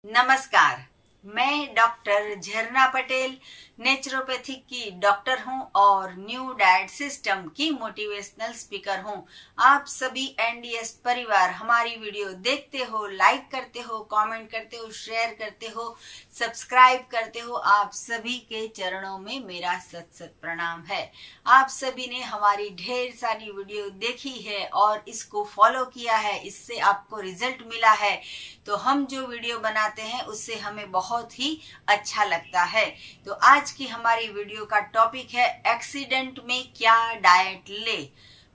नमस्कार। मैं डॉक्टर झरना पटेल नेचुरोपैथिक की डॉक्टर हूं और न्यू डाइट सिस्टम की मोटिवेशनल स्पीकर हूं। आप सभी एनडीएस परिवार हमारी वीडियो देखते हो, लाइक करते हो, कमेंट करते हो, शेयर करते हो, सब्सक्राइब करते हो। आप सभी के चरणों में मेरा सत सत प्रणाम है। आप सभी ने हमारी ढेर सारी वीडियो देखी है और इसको फॉलो किया है, इससे आपको रिजल्ट मिला है। तो हम जो वीडियो बनाते हैं उससे हमें बहुत ही अच्छा लगता है। तो आज की हमारी वीडियो का टॉपिक है एक्सीडेंट में क्या डाइट ले।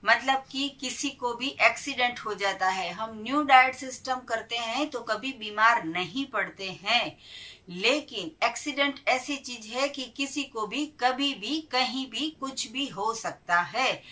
मतलब कि किसी को भी एक्सीडेंट हो जाता है, हम न्यू डाइट सिस्टम करते हैं तो कभी बीमार नहीं पड़ते हैं, लेकिन एक्सीडेंट ऐसी चीज है कि किसी को भी कभी भी कहीं भी कुछ भी हो सकता है।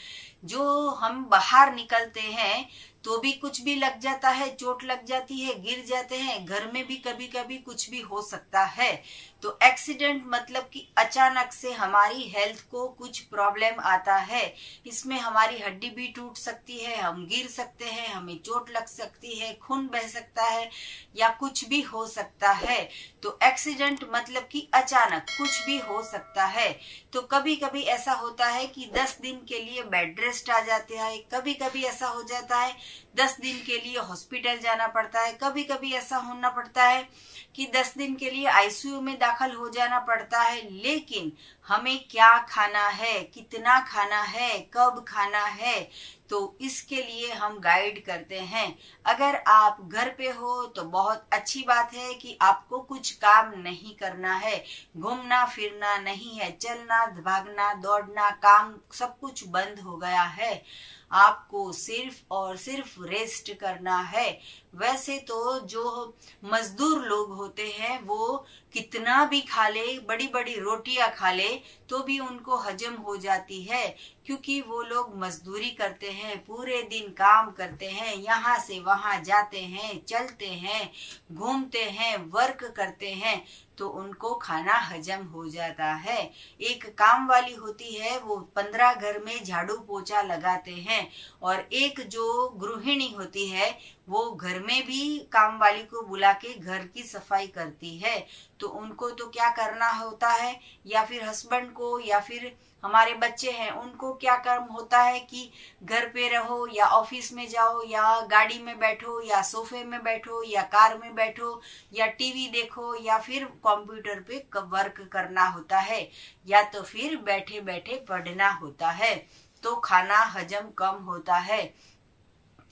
जो हम बाहर निकलते हैं तो भी कुछ भी लग जाता है, चोट लग जाती है, गिर जाते हैं, घर में भी कभी कभी कुछ भी हो सकता है। तो एक्सीडेंट मतलब कि अचानक से हमारी हेल्थ को कुछ प्रॉब्लम आता है। इसमें हमारी हड्डी भी टूट सकती है, हम गिर सकते हैं, हमें चोट लग सकती है, खून बह सकता है या कुछ भी हो सकता है। तो एक्सीडेंट मतलब कि अचानक कुछ भी हो सकता है। तो कभी कभी ऐसा होता है कि 10 दिन के लिए बेड रेस्ट आ जाता है, कभी कभी ऐसा हो जाता है 10 दिन के लिए हॉस्पिटल जाना पड़ता है, कभी कभी ऐसा होना पड़ता है कि 10 दिन के लिए आईसीयू में दाखिल हो जाना पड़ता है। लेकिन हमें क्या खाना है, कितना खाना है, कब खाना है, तो इसके लिए हम गाइड करते हैं। अगर आप घर पे हो तो बहुत अच्छी बात है कि आपको कुछ काम नहीं करना है, घूमना फिरना नहीं है, चलना भागना दौड़ना काम सब कुछ बंद हो गया है। आपको सिर्फ और सिर्फ रेस्ट करना है। वैसे तो जो मजदूर लोग होते हैं वो कितना भी खा ले, बड़ी बड़ी रोटियां खा ले तो भी उनको हजम हो जाती है, क्योंकि वो लोग मजदूरी करते हैं, पूरे दिन काम करते हैं, यहाँ से वहां जाते हैं, चलते हैं, घूमते हैं, वर्क करते हैं, तो उनको खाना हजम हो जाता है। एक काम वाली होती है, वो 15 घर में झाड़ू पोछा लगाते हैं, और एक जो गृहिणी होती है वो घर में भी काम वाली को बुला के घर की सफाई करती है। तो उनको तो क्या करना होता है, या फिर हस्बैंड को या फिर हमारे बच्चे हैं उनको क्या काम होता है कि घर पे रहो या ऑफिस में जाओ या गाड़ी में बैठो या सोफे में बैठो या कार में बैठो या टीवी देखो या फिर कंप्यूटर पे वर्क करना होता है या तो फिर बैठे बैठे पढ़ना होता है। तो खाना हजम कम होता है।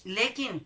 लेकिन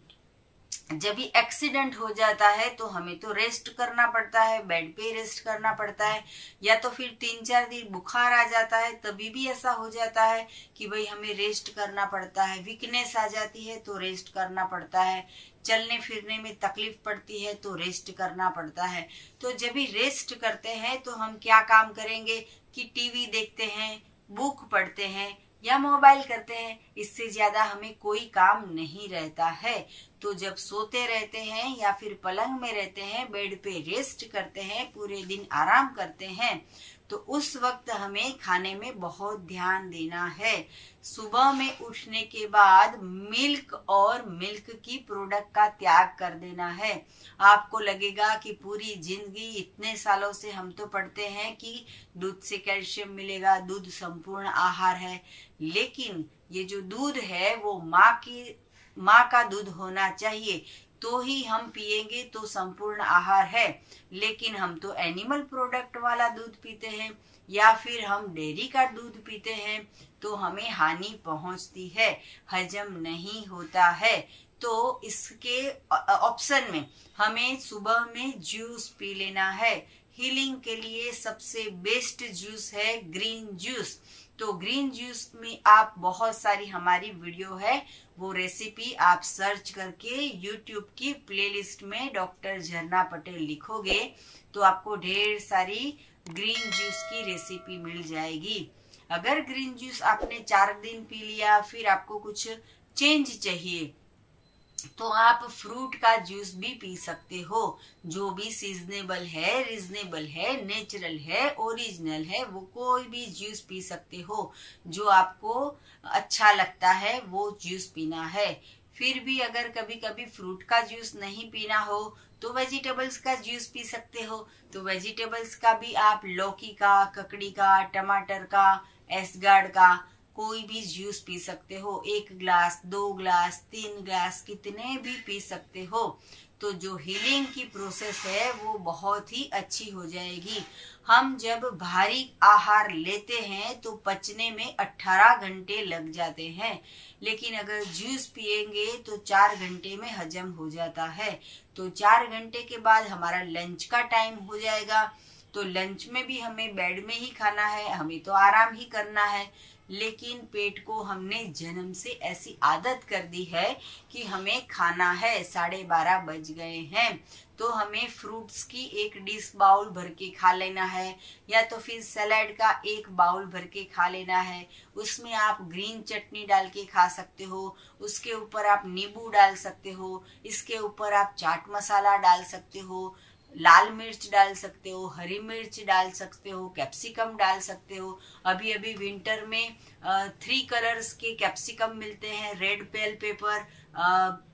जब भी एक्सीडेंट हो जाता है तो हमें तो रेस्ट करना पड़ता है, बेड पे रेस्ट करना पड़ता है, या तो फिर 3-4 दिन बुखार आ जाता है तभी भी ऐसा हो जाता है कि भाई हमें रेस्ट करना पड़ता है, वीकनेस आ जाती है तो रेस्ट करना पड़ता है, चलने फिरने में तकलीफ पड़ती है तो रेस्ट करना पड़ता है। तो जब भी रेस्ट करते हैं तो हम क्या काम करेंगे कि टीवी देखते हैं, बुक पढ़ते हैं या मोबाइल करते हैं, इससे ज्यादा हमें कोई काम नहीं रहता है। तो जब सोते रहते हैं या फिर पलंग में रहते हैं, बेड पे रेस्ट करते हैं, पूरे दिन आराम करते हैं, तो उस वक्त हमें खाने में बहुत ध्यान देना है। सुबह में उठने के बाद मिल्क और मिल्क की प्रोडक्ट का त्याग कर देना है। आपको लगेगा कि पूरी जिंदगी इतने सालों से हम तो पढ़ते हैं कि दूध से कैल्शियम मिलेगा, दूध संपूर्ण आहार है, लेकिन ये जो दूध है वो माँ का दूध होना चाहिए, तो ही हम पिएंगे तो संपूर्ण आहार है। लेकिन हम तो एनिमल प्रोडक्ट वाला दूध पीते हैं या फिर हम डेयरी का दूध पीते हैं, तो हमें हानि पहुंचती है, हजम नहीं होता है। तो इसके ऑप्शन में हमें सुबह में जूस पी लेना है। हीलिंग के लिए सबसे बेस्ट जूस है ग्रीन जूस। तो ग्रीन जूस में आप बहुत सारी हमारी वीडियो है, वो रेसिपी आप सर्च करके यूट्यूब की प्लेलिस्ट में डॉक्टर झरना पटेल लिखोगे तो आपको ढेर सारी ग्रीन जूस की रेसिपी मिल जाएगी। अगर ग्रीन जूस आपने 4 दिन पी लिया, फिर आपको कुछ चेंज चाहिए, तो आप फ्रूट का जूस भी पी सकते हो, जो भी सीजनेबल है, रीजनेबल है, नेचुरल है, ओरिजिनल है, वो कोई भी जूस पी सकते हो। जो आपको अच्छा लगता है वो जूस पीना है। फिर भी अगर कभी कभी फ्रूट का जूस नहीं पीना हो तो वेजिटेबल्स का जूस पी सकते हो। तो वेजिटेबल्स का भी आप लौकी का, ककड़ी का, टमाटर का, एसगार्ड का कोई भी जूस पी सकते हो। 1 ग्लास, 2 ग्लास, 3 ग्लास, कितने भी पी सकते हो। तो जो हीलिंग की प्रोसेस है वो बहुत ही अच्छी हो जाएगी। हम जब भारी आहार लेते हैं तो पचने में 18 घंटे लग जाते हैं, लेकिन अगर जूस पिएंगे तो 4 घंटे में हजम हो जाता है। तो 4 घंटे के बाद हमारा लंच का टाइम हो जाएगा। तो लंच में भी हमें बेड में ही खाना है, हमें तो आराम ही करना है, लेकिन पेट को हमने जन्म से ऐसी आदत कर दी है कि हमें खाना है। 12:30 बज गए हैं तो हमें फ्रूट्स की एक डिश बाउल भर के खा लेना है, या तो फिर सैलेड का एक बाउल भर के खा लेना है। उसमें आप ग्रीन चटनी डाल के खा सकते हो, उसके ऊपर आप नींबू डाल सकते हो, इसके ऊपर आप चाट मसाला डाल सकते हो, लाल मिर्च डाल सकते हो, हरी मिर्च डाल सकते हो, कैप्सिकम डाल सकते हो। अभी अभी विंटर में 3 कलर्स के कैप्सिकम मिलते हैं, red bell pepper,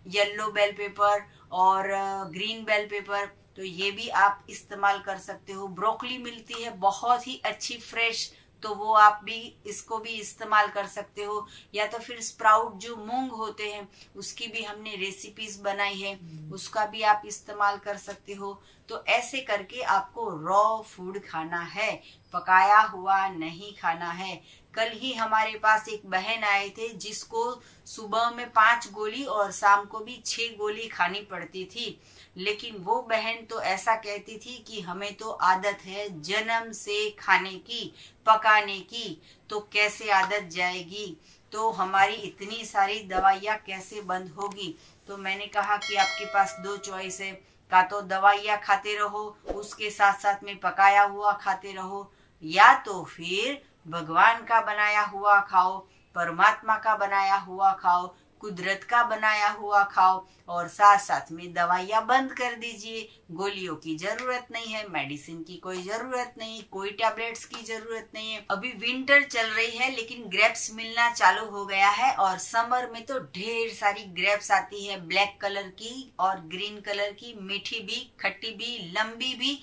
yellow bell pepper और ग्रीन बेल पेपर। तो ये भी आप इस्तेमाल कर सकते हो। ब्रोकली मिलती है बहुत ही अच्छी फ्रेश, तो वो आप भी इसको भी इस्तेमाल कर सकते हो। या तो फिर स्प्राउट जो मूंग होते हैं उसकी भी हमने रेसिपीज बनाई है, उसका भी आप इस्तेमाल कर सकते हो। तो ऐसे करके आपको रॉ फूड खाना है, पकाया हुआ नहीं खाना है। कल ही हमारे पास एक बहन आए थे जिसको सुबह में 5 गोली और शाम को भी 6 गोली खानी पड़ती थी, लेकिन वो बहन तो ऐसा कहती थी कि हमें तो आदत है जन्म से खाने की, पकाने की, तो कैसे आदत जाएगी, तो हमारी इतनी सारी दवाइयाँ कैसे बंद होगी। तो मैंने कहा कि आपके पास 2 चॉइस है, का तो दवाइयाँ खाते रहो उसके साथ साथ में पकाया हुआ खाते रहो, या तो फिर भगवान का बनाया हुआ खाओ, परमात्मा का बनाया हुआ खाओ, कुदरत का बनाया हुआ खाओ, और साथ साथ में दवाइयाँ बंद कर दीजिए। गोलियों की जरूरत नहीं है, मेडिसिन की कोई जरूरत नहीं, कोई टैबलेट्स की जरूरत नहीं है। अभी विंटर चल रही है लेकिन ग्रेप्स मिलना चालू हो गया है, और समर में तो ढेर सारी ग्रेप्स आती है, ब्लैक कलर की और ग्रीन कलर की, मीठी भी, खट्टी भी, लंबी भी,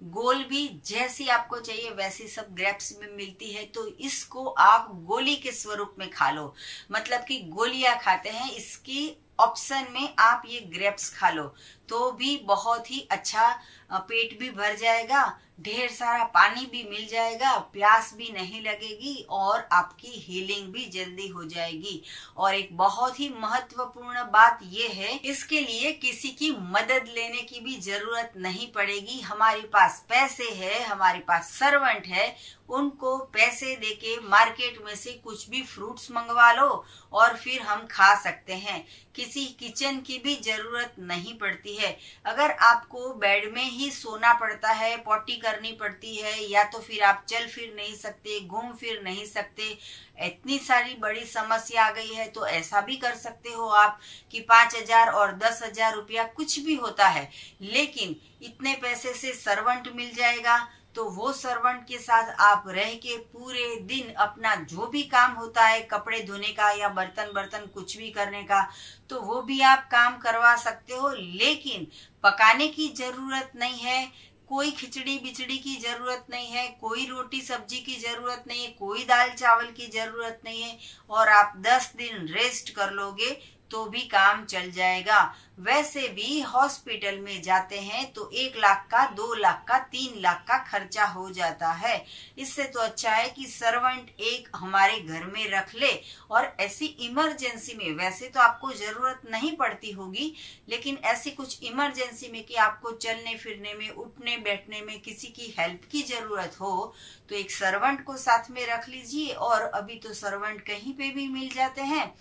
गोल भी, जैसी आपको चाहिए वैसी सब ग्रेप्स में मिलती है। तो इसको आप गोली के स्वरूप में खा लो, मतलब कि गोलियां खाते हैं, इसकी ऑप्शन में आप ये ग्रेप्स खा लो तो भी बहुत ही अच्छा, पेट भी भर जाएगा, ढेर सारा पानी भी मिल जाएगा, प्यास भी नहीं लगेगी और आपकी हीलिंग भी जल्दी हो जाएगी। और एक बहुत ही महत्वपूर्ण बात ये है, इसके लिए किसी की मदद लेने की भी जरूरत नहीं पड़ेगी। हमारे पास पैसे है, हमारे पास सर्वेंट है, उनको पैसे देके मार्केट में से कुछ भी फ्रूट्स मंगवा लो और फिर हम खा सकते हैं। किसी किचन की भी जरूरत नहीं पड़ती है। अगर आपको बेड में ही सोना पड़ता है, पॉटी करनी पड़ती है, या तो फिर आप चल फिर नहीं सकते, घूम फिर नहीं सकते, इतनी सारी बड़ी समस्या आ गई है, तो ऐसा भी कर सकते हो आप कि 5,000 और 10,000 रुपया कुछ भी होता है, लेकिन इतने पैसे से सर्वेंट मिल जाएगा। तो वो सर्वेंट के साथ आप रह के पूरे दिन अपना जो भी काम होता है, कपड़े धोने का या बर्तन कुछ भी करने का, तो वो भी आप काम करवा सकते हो। लेकिन पकाने की जरूरत नहीं है, कोई खिचड़ी बिचड़ी की जरूरत नहीं है, कोई रोटी सब्जी की जरूरत नहीं है, कोई दाल चावल की जरूरत नहीं है, और आप 10 दिन रेस्ट कर लोगे तो भी काम चल जाएगा। वैसे भी हॉस्पिटल में जाते हैं तो 1 लाख का, 2 लाख का, 3 लाख का खर्चा हो जाता है। इससे तो अच्छा है कि सर्वेंट एक हमारे घर में रख ले, और ऐसी इमरजेंसी में, वैसे तो आपको जरूरत नहीं पड़ती होगी, लेकिन ऐसी कुछ इमरजेंसी में कि आपको चलने फिरने में, उठने बैठने में किसी की हेल्प की जरूरत हो, तो एक सर्वेंट को साथ में रख लीजिए। और अभी तो सर्वेंट कहीं पे भी मिल जाते हैं,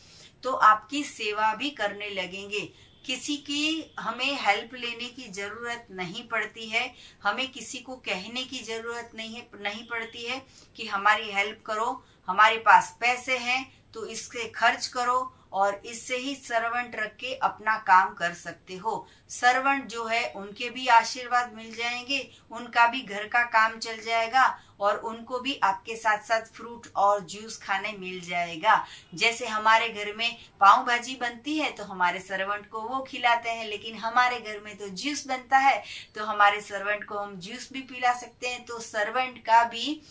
तो आपकी सेवा भी करने लगेंगे। किसी की हमें हेल्प लेने की जरूरत नहीं पड़ती है, हमें किसी को कहने की जरूरत नहीं पड़ती है कि हमारी हेल्प करो। हमारे पास पैसे हैं तो इसके खर्च करो, और इससे ही सर्वेंट रख के अपना काम कर सकते हो। सर्वेंट जो है उनके भी आशीर्वाद मिल जाएंगे, उनका भी घर का काम चल जाएगा और उनको भी आपके साथ साथ फ्रूट और जूस खाने मिल जाएगा। जैसे हमारे घर में पाव भाजी बनती है तो हमारे सर्वेंट को वो खिलाते हैं, लेकिन हमारे घर में तो जूस बनता है तो हमारे सर्वेंट को हम जूस भी पिला सकते हैं। तो सर्वेंट का भी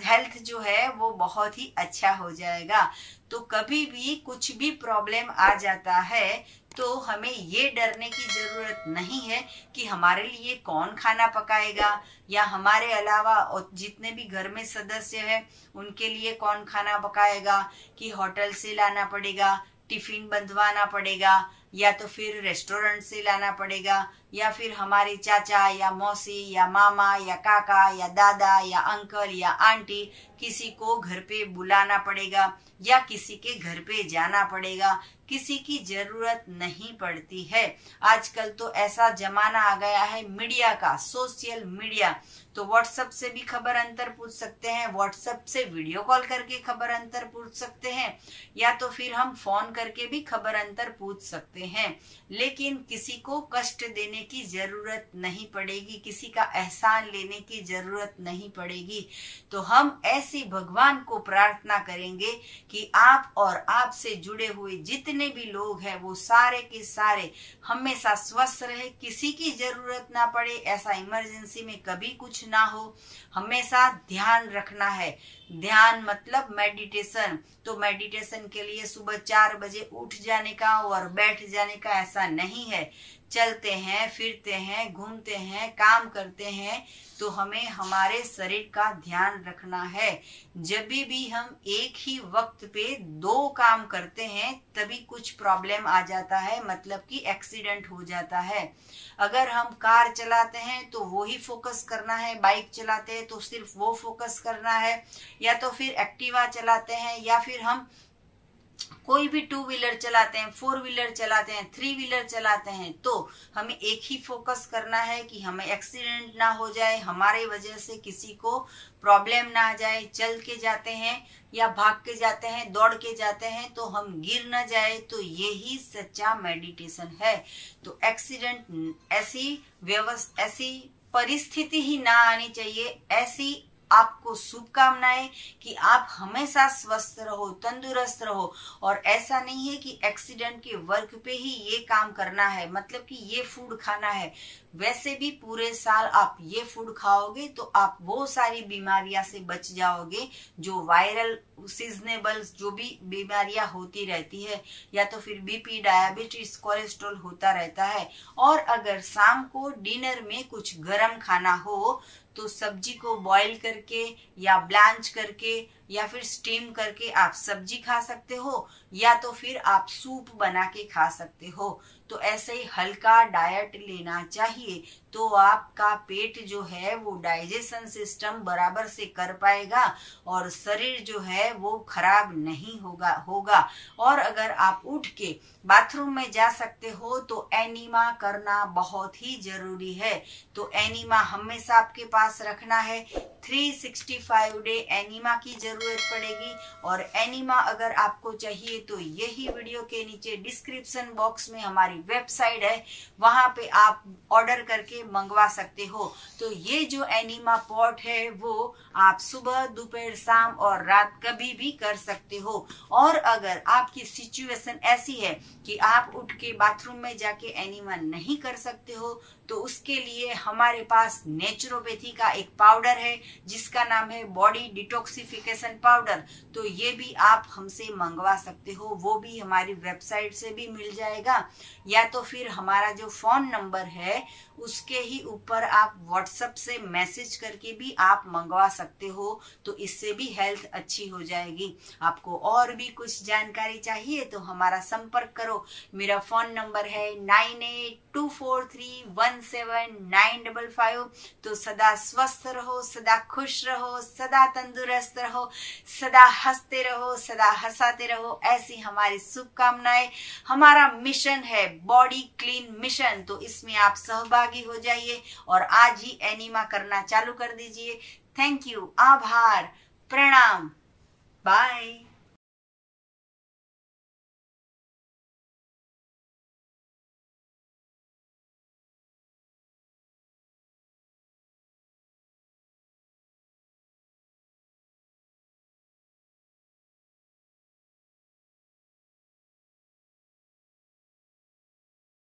हेल्थ जो है वो बहुत ही अच्छा हो जाएगा। तो कभी भी कुछ भी प्रॉब्लम आ जाता है तो हमें ये डरने की जरूरत नहीं है कि हमारे लिए कौन खाना पकाएगा या हमारे अलावा और जितने भी घर में सदस्य हैं उनके लिए कौन खाना पकाएगा, कि होटल से लाना पड़ेगा, टिफिन बंधवाना पड़ेगा या तो फिर रेस्टोरेंट से लाना पड़ेगा, या फिर हमारे चाचा या मौसी या मामा या काका या दादा या अंकल या आंटी किसी को घर पे बुलाना पड़ेगा या किसी के घर पे जाना पड़ेगा। किसी की जरूरत नहीं पड़ती है। आजकल तो ऐसा जमाना आ गया है मीडिया का, सोशल मीडिया, तो व्हाट्सएप से भी खबर अंतर पूछ सकते हैं, व्हाट्सएप से वीडियो कॉल करके खबर अंतर पूछ सकते हैं, या तो फिर हम फोन करके भी खबर अंतर पूछ सकते हैं। लेकिन किसी को कष्ट देने की जरूरत नहीं पड़ेगी, किसी का एहसान लेने की जरूरत नहीं पड़ेगी। तो हम ऐसे भगवान को प्रार्थना करेंगे कि आप और आपसे जुड़े हुए जितने भी लोग हैं वो सारे के सारे हमेशा स्वस्थ रहे, किसी की जरूरत ना पड़े, ऐसा इमरजेंसी में कभी कुछ ना हो। हमेशा ध्यान रखना है। ध्यान मतलब मेडिटेशन। तो मेडिटेशन के लिए सुबह 4 बजे उठ जाने का और बैठ जाने का ऐसा नहीं है। चलते हैं, फिरते हैं, घूमते हैं, काम करते हैं, तो हमें हमारे शरीर का ध्यान रखना है। जब भी हम एक ही वक्त पे 2 काम करते हैं तभी कुछ प्रॉब्लम आ जाता है, मतलब कि एक्सीडेंट हो जाता है। अगर हम कार चलाते हैं तो वो ही फोकस करना है, बाइक चलाते हैं तो सिर्फ वो फोकस करना है, या तो फिर एक्टिवा चलाते हैं या फिर हम कोई भी 2 व्हीलर चलाते हैं, 4 व्हीलर चलाते हैं, 3 व्हीलर चलाते हैं, तो हमें एक ही फोकस करना है कि हमें एक्सीडेंट ना हो जाए, हमारे वजह से किसी को प्रॉब्लम ना आ जाए। चल के जाते हैं या भाग के जाते हैं, दौड़ के जाते हैं तो हम गिर ना जाए, तो यही सच्चा मेडिटेशन है। तो एक्सीडेंट ऐसी परिस्थिति ही ना आनी चाहिए। ऐसी आपको शुभकामनाएं कि आप हमेशा स्वस्थ रहो, तंदुरुस्त रहो। और ऐसा नहीं है कि एक्सीडेंट के वर्क पे ही ये काम करना है, मतलब कि ये फूड खाना है। वैसे भी पूरे साल आप ये फूड खाओगे तो आप वो सारी बीमारियां से बच जाओगे जो वायरल सीजनेबल जो भी बीमारियां होती रहती है, या तो फिर बीपी, डायबिटीज, कोलेस्ट्रॉल होता रहता है। और अगर शाम को डिनर में कुछ गर्म खाना हो तो सब्जी को बॉईल करके या ब्लांच करके या फिर स्टीम करके आप सब्जी खा सकते हो, या तो फिर आप सूप बना के खा सकते हो। तो ऐसे ही हल्का डाइट लेना चाहिए, तो आपका पेट जो है वो डाइजेशन सिस्टम बराबर से कर पाएगा और शरीर जो है वो खराब नहीं होगा। और अगर आप उठ के बाथरूम में जा सकते हो तो एनीमा करना बहुत ही जरूरी है। तो एनीमा हमेशा आपके पास रखना है। 365 डे एनीमा की जरूरत पड़ेगी। और एनीमा अगर आपको चाहिए तो यही वीडियो के नीचे डिस्क्रिप्शन बॉक्स में हमारी वेबसाइट है, वहां पे आप ऑर्डर करके मंगवा सकते हो। तो ये जो एनीमा पॉट है वो आप सुबह, दोपहर, शाम और रात कभी भी कर सकते हो। और अगर आपकी सिचुएशन ऐसी है कि आप उठ के बाथरूम में जाके एनीमा नहीं कर सकते हो तो उसके लिए हमारे पास नेचुरोपैथी का एक पाउडर है जिसका नाम है बॉडी डिटॉक्सिफिकेशन पाउडर। तो ये भी आप हमसे मंगवा सकते हो, वो भी हमारी वेबसाइट से भी मिल जाएगा, या तो फिर हमारा जो फोन नंबर है उसके ही ऊपर आप व्हाट्सएप से मैसेज करके भी आप मंगवा सकते हो। तो इससे भी हेल्थ अच्छी हो जाएगी। आपको और भी कुछ जानकारी चाहिए तो हमारा संपर्क करो। मेरा फोन नंबर है 9824317955। तो सदा स्वस्थ रहो, सदा खुश रहो, सदा तंदुरुस्त रहो, सदा हंसते रहो, सदा हंसाते रहो, ऐसी हमारी शुभकामनाएं। हमारा मिशन है बॉडी क्लीन मिशन, तो इसमें आप सहभागी हो जाइए और आज ही एनीमा करना चालू कर दीजिए। थैंक यू, आभार, प्रणाम, बाय।